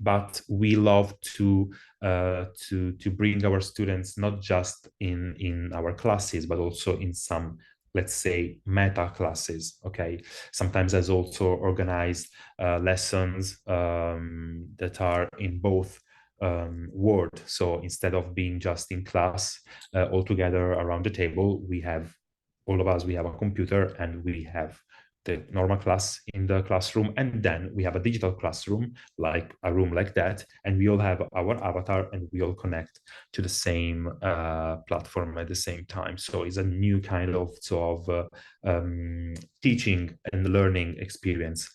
But we love to bring our students not just in our classes, but also in some, let's say, meta classes. Okay, sometimes there's also organized lessons that are in both world. So instead of being just in class all together around the table, we have all of us, we have a computer and we have the normal class in the classroom, and then we have a digital classroom, like a room like that, and we all have our avatar and we all connect to the same platform at the same time. So it's a new kind of teaching and learning experience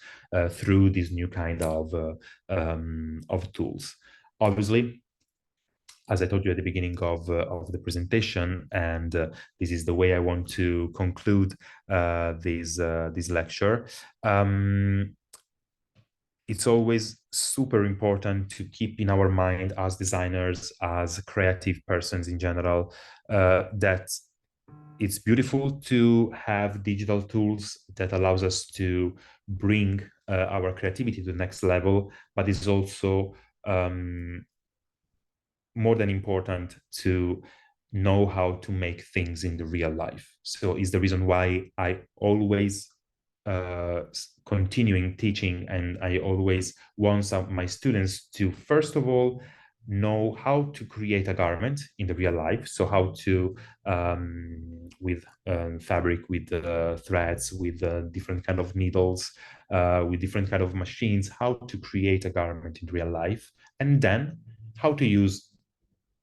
through this new kind of tools. Obviously, as I told you at the beginning of the presentation, and this is the way I want to conclude this lecture, it's always super important to keep in our mind as designers, as creative persons in general, that it's beautiful to have digital tools that allows us to bring our creativity to the next level, but it's also more than important to know how to make things in the real life. So it's the reason why I always continuing teaching, and I always want my students to, first of all, know how to create a garment in the real life. So how to, with fabric, with threads, with different kind of needles, with different kind of machines, how to create a garment in real life, and then how to use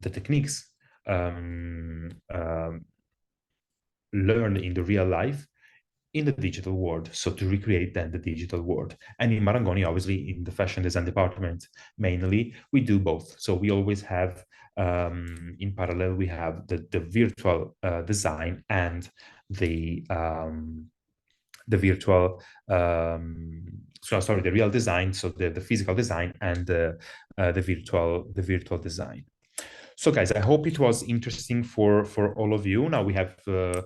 the techniques learned in the real life in the digital world, so to recreate then the digital world. And in Marangoni, obviously, in the fashion design department, mainly, we do both. So we always have, in parallel, we have the virtual design and the the virtual, the real design, so the physical design, and the virtual design. So guys, I hope it was interesting for all of you. Now we have the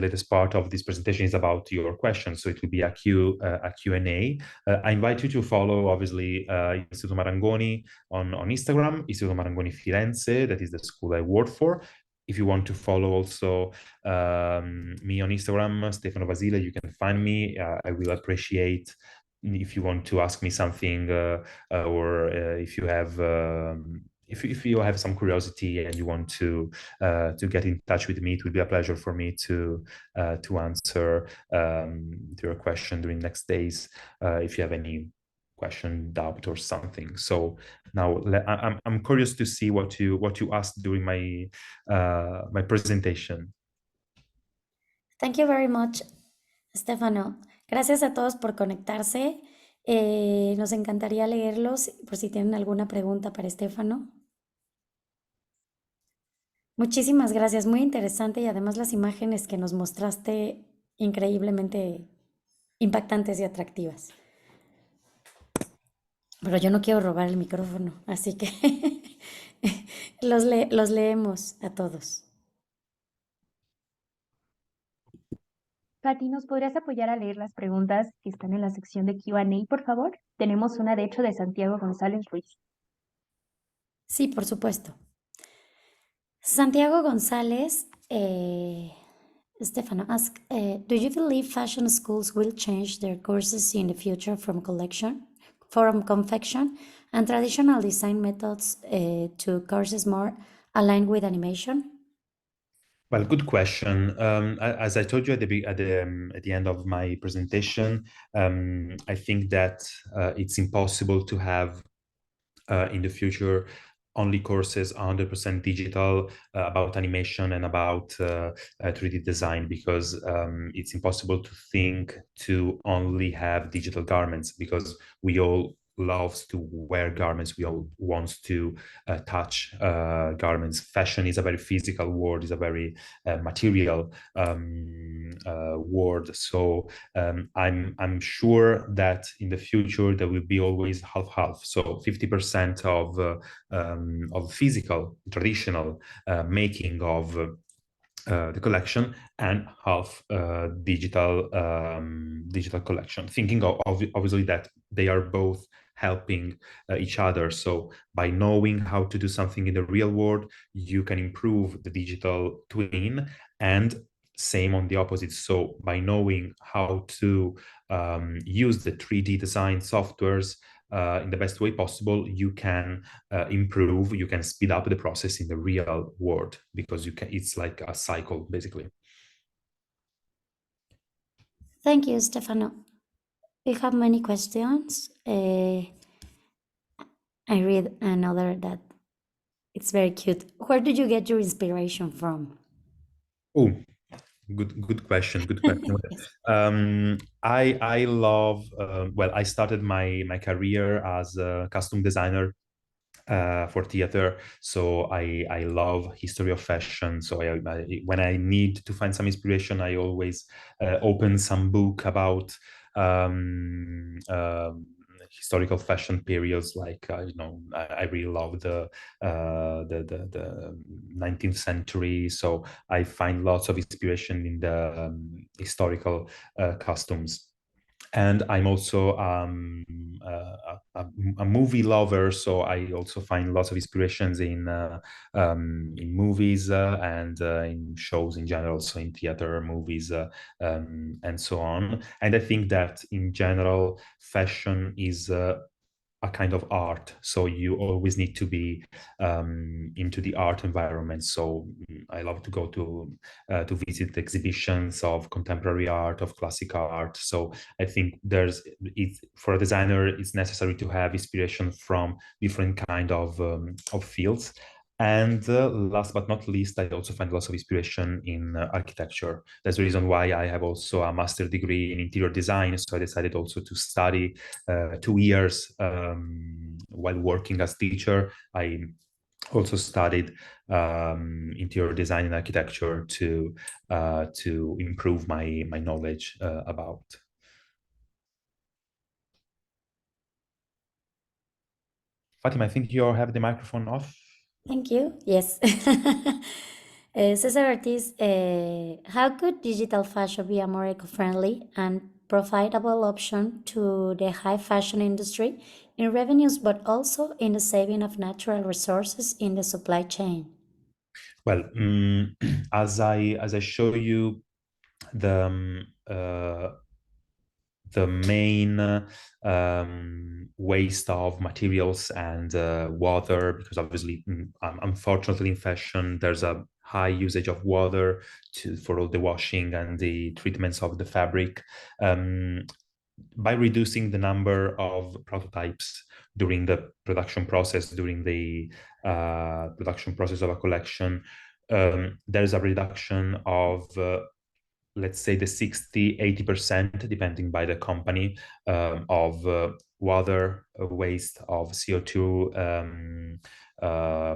latest part of this presentation is about your questions, so it will be a Q&A. I invite you to follow, obviously, Istituto Marangoni on Instagram, Istituto Marangoni Firenze, that is the school I work for. If you want to follow also me on Instagram, Stefano Vasile, you can find me. I will appreciate if you want to ask me something, or if you have if you have some curiosity and you want to get in touch with me, it would be a pleasure for me to answer your question during next days, if you have any question, doubt, or something. So now I'm curious to see what you asked during my my presentation. Thank you very much, Stefano. Gracias a todos por conectarse. Nos encantaría leerlos por si tienen alguna pregunta para Stefano. Muchísimas gracias, muy interesante, y además las imágenes que nos mostraste increíblemente impactantes y atractivas. Pero yo no quiero robar el micrófono, así que los leemos a todos. Pati, ¿nos podrías apoyar a leer las preguntas que están en la sección de Q&A, por favor? Tenemos una, de hecho, de Santiago González Ruiz. Sí, por supuesto. Santiago González, Stefano asked, do you believe fashion schools will change their courses in the future from confection and traditional design methods to courses more aligned with animation? Well, good question. As I told you at the end of my presentation, I think that it's impossible to have in the future only courses 100% digital about animation and about 3D design, because it's impossible to think to only have digital garments, because we all loves to wear garments. We all wants to touch garments. Fashion is a very physical world, is a very material world. So I'm sure that in the future there will be always half-half. So 50% of physical, traditional making of the collection, and half digital collection. Thinking of obviously that they are both helping each other. So by knowing how to do something in the real world, you can improve the digital twin, and same on the opposite. So by knowing how to use the 3D design softwares in the best way possible, you can improve, you can speed up the process in the real world, because it's like a cycle, basically. Thank you, Stefano. We have many questions. I read another that it's very cute. Where did you get your inspiration from? Oh, good question. Good question. Yes. I love. Well, I started my career as a costume designer for theater, so I love history of fashion. So when I need to find some inspiration, I always open some book about historical fashion periods. Like I really love the 19th century. So I find lots of inspiration in the historical costumes. And I'm also a movie lover, so I also find lots of inspirations in movies and in shows in general, so in theater, movies, and so on. And I think that in general, fashion is a kind of art, so you always need to be into the art environment. So I love to go to visit exhibitions of contemporary art, of classic art. So I think for a designer, it's necessary to have inspiration from different kind of fields. And last but not least, I also find lots of inspiration in architecture. That's the reason why I have also a master's degree in interior design. So I decided also to study 2 years while working as teacher. I also studied interior design and architecture to improve my knowledge about. Fatima, I think you have the microphone off. Thank you. Yes. Cesar Ortiz, how could digital fashion be a more eco-friendly and profitable option to the high fashion industry in revenues, but also in the saving of natural resources in the supply chain? Well, as I show you, the main waste of materials and water, because obviously, unfortunately, in fashion, there's a high usage of water for all the washing and the treatments of the fabric. By reducing the number of prototypes during the production process, during the production process of a collection, there's a reduction of let's say the 60-80%, depending by the company, of water waste, of CO2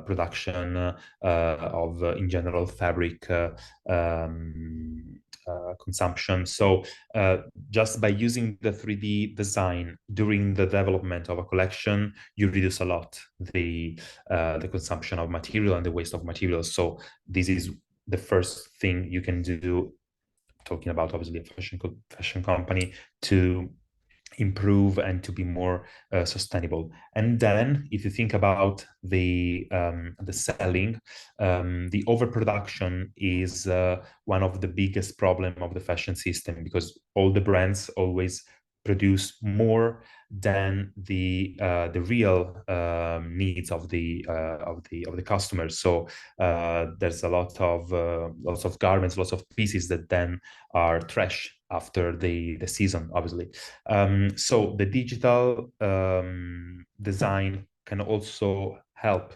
production, of in general fabric consumption. So just by using the 3D design during the development of a collection, you reduce a lot the consumption of material and the waste of materials. So this is the first thing you can do, talking about obviously a fashion company, to improve and to be more sustainable. And then if you think about the selling, the overproduction is one of the biggest problem of the fashion system, because all the brands always produce more than the real needs of the customers. So there's a lot of garments, lots of pieces that then are trash after the season, obviously. So the digital design can also help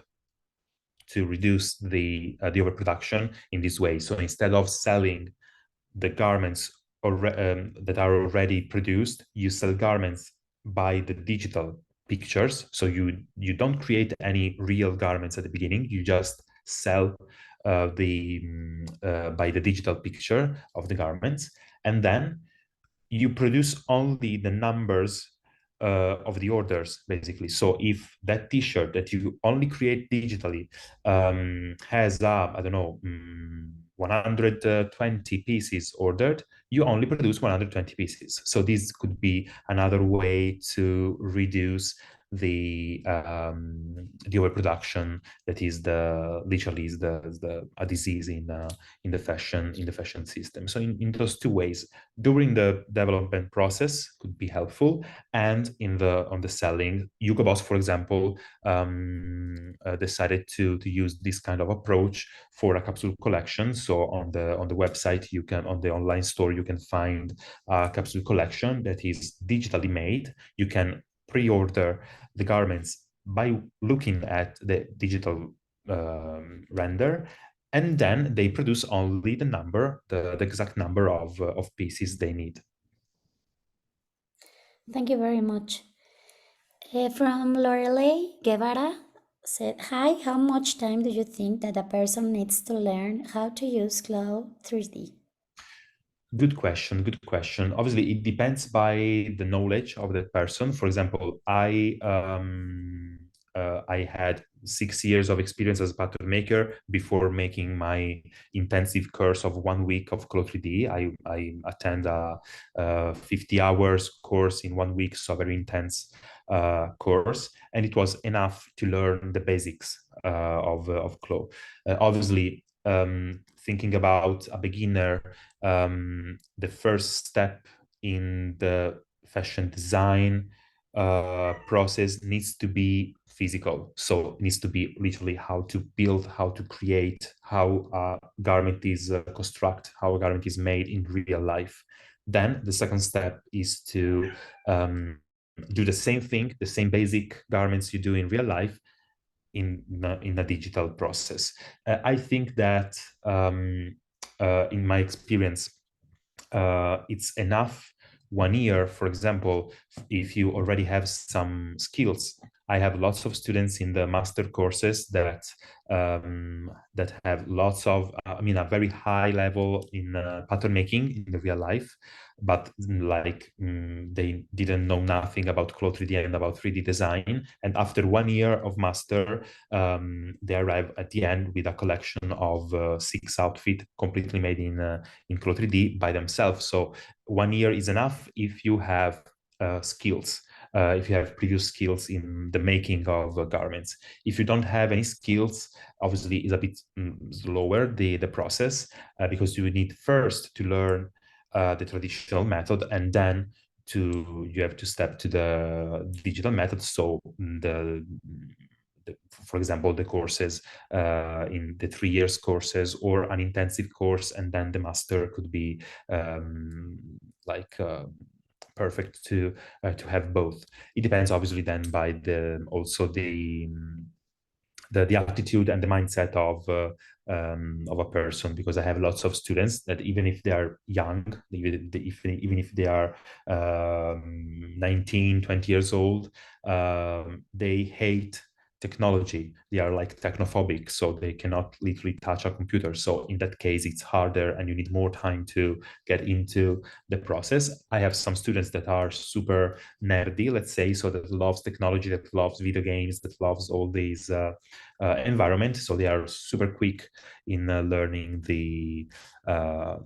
to reduce the overproduction in this way. So instead of selling the garments that are already produced, you sell garments by the digital pictures. So you don't create any real garments at the beginning. You just sell by the digital picture of the garments, and then you produce only the numbers of the orders, basically. So if that T-shirt that you only create digitally has, I don't know, 120 pieces ordered, you only produce 120 pieces. So this could be another way to reduce the overproduction that is literally a disease in the fashion system. So in those two ways, during the development process could be helpful, and on the selling, Hugo Boss, for example, decided to use this kind of approach for a capsule collection. So on the website, on the online store, you can find a capsule collection that is digitally made. You can pre-order the garments by looking at the digital render, and then they produce only the exact number of pieces they need. Thank you very much. From Lorelei Guevara said, hi, how much time do you think that a person needs to learn how to use Cloud 3D? Good question. Obviously, it depends by the knowledge of that person. For example, I had 6 years of experience as a pattern maker before making my intensive course of 1 week of Cloud 3D. I attend a 50 hours course in 1 week, so very intense course, and it was enough to learn the basics of Cloud. Obviously, thinking about a beginner, the first step in the fashion design process needs to be physical. So it needs to be literally how to build, how to create, how a garment is constructed, how a garment is made in real life. Then the second step is to do the same thing, the same basic garments you do in real life, in a digital process. I think that in my experience, it's enough 1 year, for example, if you already have some skills I have lots of students in the master courses that that have lots of, a very high level in pattern making in the real life, but they didn't know nothing about Cloud 3D and about 3D design. And after 1 year of master, they arrive at the end with a collection of 6 outfits completely made in Cloud 3D by themselves. So 1 year is enough if you have skills. If you have previous skills in the making of garments. If you don't have any skills, obviously it's a bit slower, the process, because you need first to learn the traditional method, and then you have to step to the digital method. So for example, the courses in the 3 years courses, or an intensive course, and then the master could be perfect to have both. It depends obviously then by the attitude and the mindset of a person, because I have lots of students that even if they are young, even if they are 19, 20 years old, they hate technology. They are like technophobic, so they cannot literally touch a computer. So in that case, it's harder and you need more time to get into the process. I have some students that are super nerdy, let's say, so that loves technology, that loves video games, that loves all these environment. So they are super quick in learning the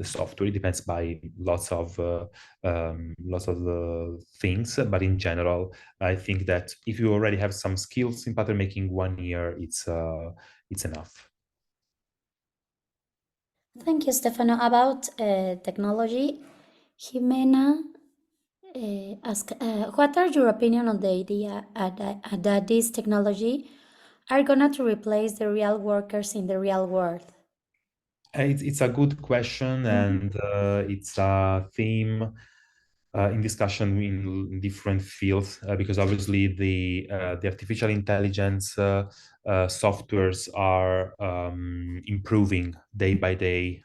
software. It depends by lots of things, but in general, I think that if you already have some skills in pattern making, 1 year it's enough. Thank you, Stefano. About technology, Jimena asked, what are your opinion on the idea that this technology are gonna to replace the real workers in the real world? It's a good question, and it's a theme in discussion in different fields, because obviously the artificial intelligence softwares are improving day by day.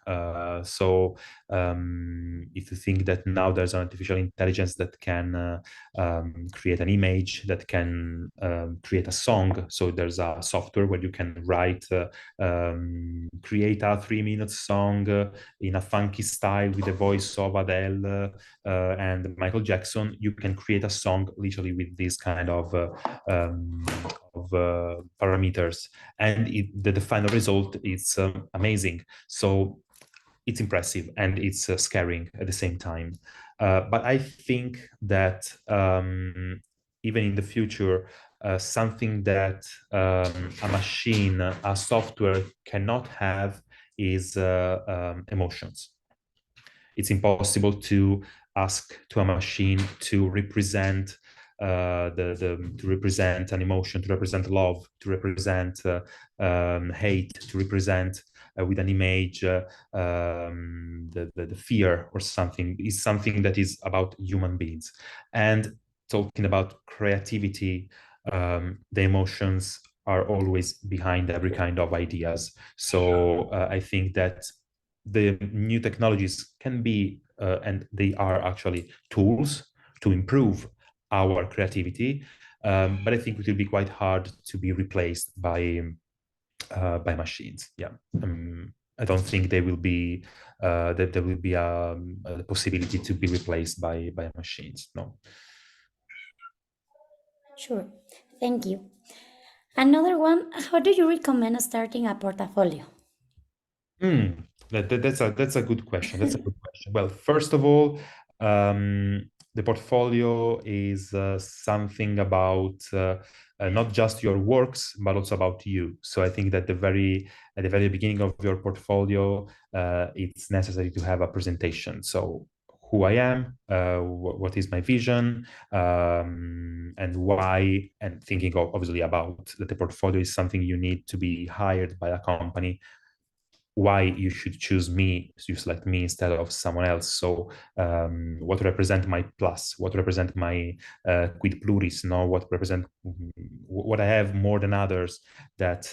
So if you think that now there's an artificial intelligence that can create an image, that can create a song, so there's a software where you can create a 3-minute song in a funky style with the voice of Adele and Michael Jackson. You can create a song literally with this kind of parameters, and the final result is amazing. So it's impressive and it's scaring at the same time. But I think that even in the future, something that a machine, a software cannot have is emotions. It's impossible to ask to a machine to represent to represent an emotion, to represent love, to represent hate, to represent with an image the fear or something. Is something that is about human beings. And talking about creativity, the emotions are always behind every kind of ideas. So I think that the new technologies can be, and they are actually tools to improve our creativity, but I think it will be quite hard to be replaced by machines. Yeah, I don't think they will be that there will be a possibility to be replaced by machines. No. Sure, thank you. Another one, how do you recommend starting a portfolio? That's a good question. That's a good question. Well, first of all, the portfolio is something about not just your works, but also about you. So I think that at the very beginning of your portfolio, it's necessary to have a presentation. So who I am, what is my vision, and why, and thinking obviously about that the portfolio is something you need to be hired by a company, why you should choose me, you select me instead of someone else. So what represent my plus, what represent my quid pluris, no, what represent what I have more than others that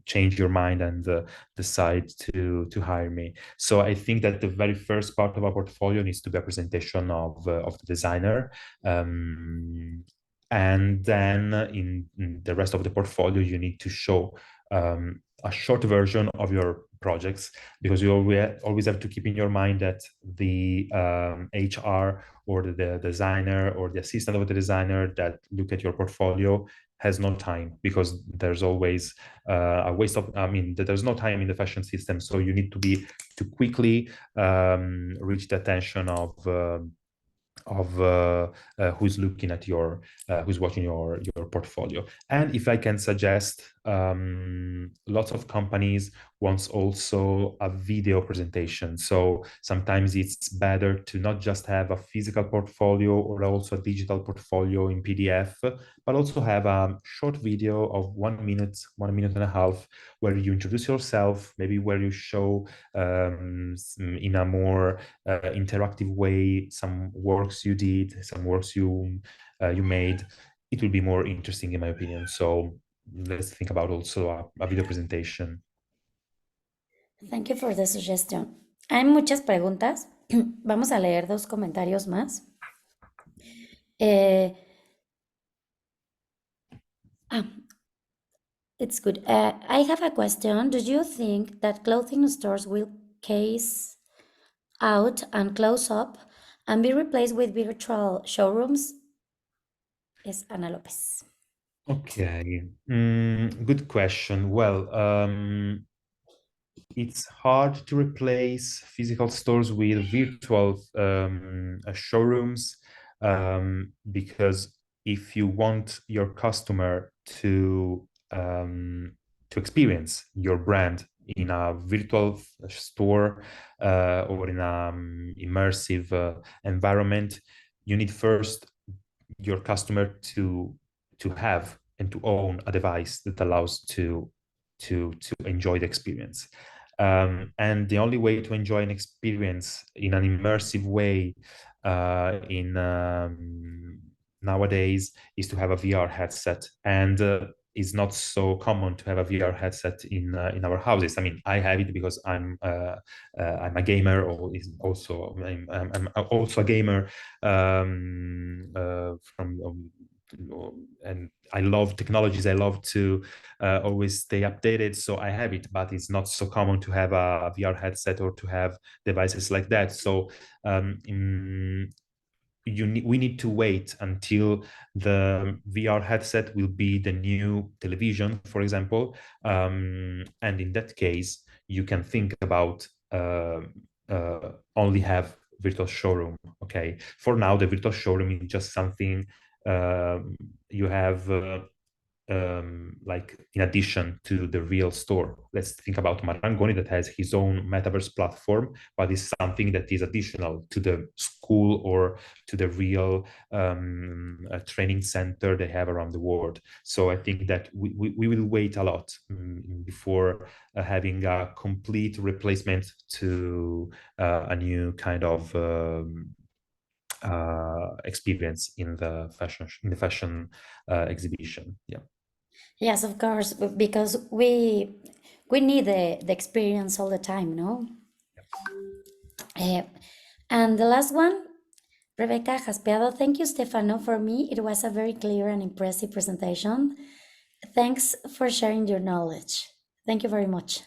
change your mind and decide to hire me. So I think that the very first part of a portfolio needs to be a presentation of the designer. And then in the rest of the portfolio, you need to show a short version of your projects, because you always have to keep in your mind that the HR or the designer or the assistant of the designer that look at your portfolio has no time, because there's always a waste of, there's no time in the fashion system. So you need to quickly reach the attention of who's looking at who's watching your portfolio. And if I can suggest, lots of companies wants also a video presentation. So sometimes it's better to not just have a physical portfolio or also a digital portfolio in PDF, but also have a short video of 1 minute, 1.5 minutes, where you introduce yourself, maybe where you show in a more interactive way some works you did, some works you made. It will be more interesting, in my opinion. So let's think about also a video presentation. Thank you for the suggestion. Hay muchas preguntas. Vamos a leer 2 comentarios más. It's good. I have a question. Do you think that clothing stores will case out and close up and be replaced with virtual showrooms? Es Ana López. Okay, good question. Well, it's hard to replace physical stores with virtual showrooms, because if you want your customer to experience your brand in a virtual store or in an immersive environment, you need first your customer to have and to own a device that allows to enjoy the experience. And the only way to enjoy an experience in an immersive way nowadays is to have a VR headset. And it's not so common to have a VR headset in our houses. I mean, I have it because I'm a gamer, or I'm also a gamer and I love technologies. I love to always stay updated, so I have it, but it's not so common to have a VR headset or to have devices like that. So we need to wait until the VR headset will be the new television, for example, and in that case, you can think about only have virtual showroom. Okay, for now, the virtual showroom is just something you have like in addition to the real store. Let's think about Marangoni, that has his own metaverse platform, but is something that is additional to the school or to the real training center they have around the world. So I think that we will wait a lot before having a complete replacement to a new kind of experience in the fashion exhibition. Yeah. Yes, of course, because we need the experience all the time, no? And the last one, Rebecca Jaspeado. Thank you, Stefano. For me, it was a very clear and impressive presentation. Thanks for sharing your knowledge. Thank you very much.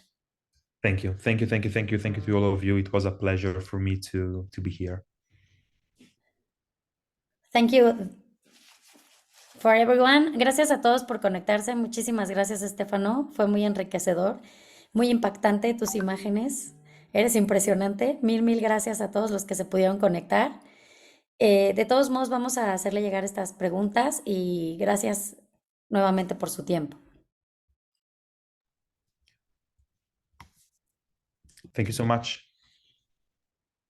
Thank you to all of you. It was a pleasure for me to be here. Thank you for everyone. Gracias a todos por conectarse. Muchísimas gracias, Stefano. Fue muy enriquecedor, muy impactante tus imágenes. Eres impresionante. Mil gracias a todos los que se pudieron conectar. De todos modos, vamos a hacerle llegar estas preguntas y gracias nuevamente por su tiempo. Thank you so much.